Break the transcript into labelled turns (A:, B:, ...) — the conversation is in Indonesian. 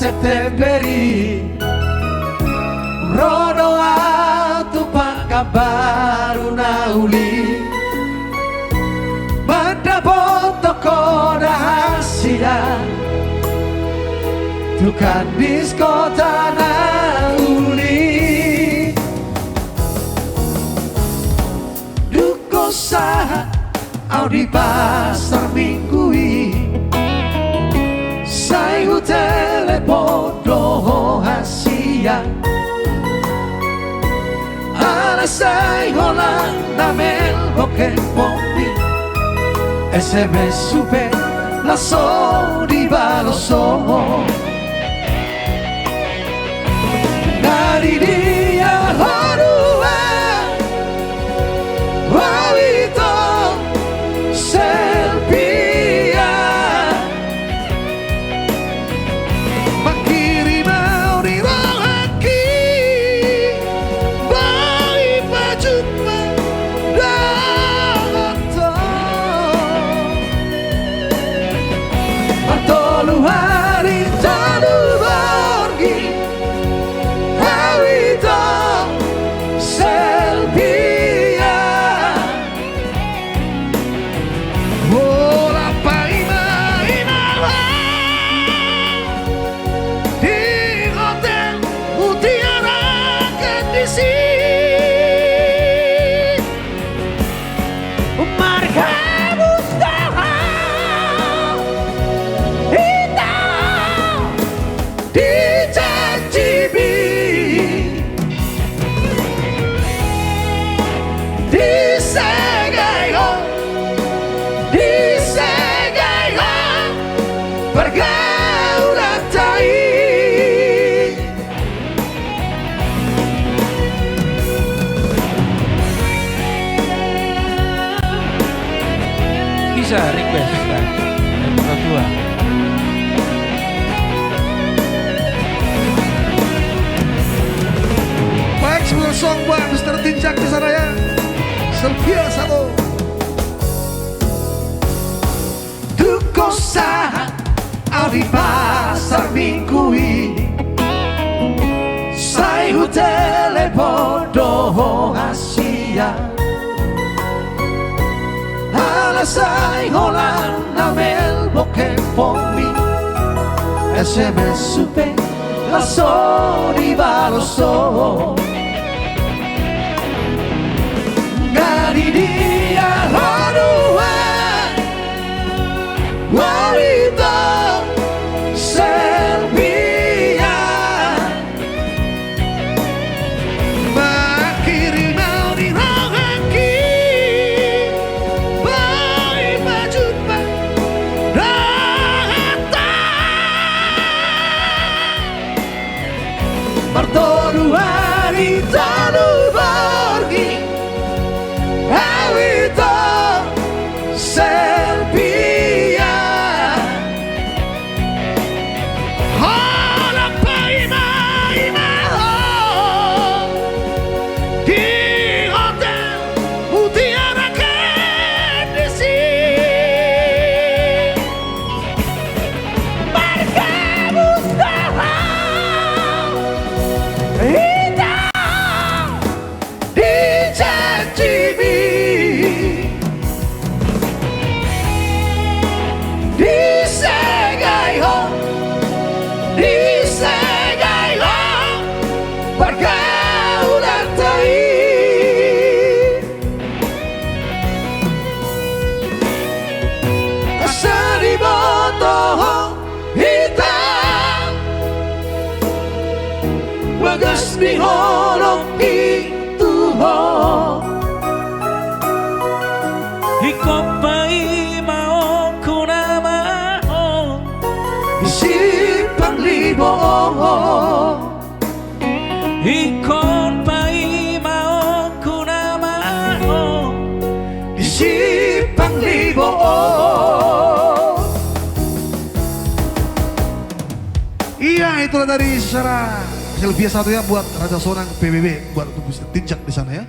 A: Septemberi Rodoa tupak kabaru nauli Mandapot toko rahasia Tukan disko tanah uli Duko sah au di pasar minggui Sai hotel bodoh hasia Ala sai holang namel bokeh pompi SMS supe lasso di baloso Dari dia horua Wawito Selpia Makiri mau di rohaki Bali pajumpa Dagoto Bartolu hari tadu borgi Hawito Selpia Ora paima inawa Di hotel Mutiara Kandisi Marga Mustafa Hitam Di Cacibi Di Segaigo Di Segaigo Pergaulan tai
B: Bisa request kan? Yang kedua.
A: Baik, sebelum song buat Mr. Tinjak di sana ya. Selfie satu. Duko sah di pasar minggui Sai hotel bodoh Asia Ala sai holang namel bokeh pommi SMS supe lasso di baloso Dari dia horua Wawito Selpia Makiri mau di rohaki Bali pajumpa Dahata Bartolu hari tadu borgi Hawito Selpia Hola paima Di hotel Mutiara Kandisi Marga Mustafa Hitam Di Cacibi Di Segaigo Di Segaigo Pergaulan tai Asari botoh hitam Bagas di holong itu ho
B: Ikopai mau kunama
A: Isipang libo
B: Ikon pai mau kunama
A: Isipang libo Iya, itulah dari secara selfie satu ya buat Raja Sonang PBB buat Tinjak di sana ya.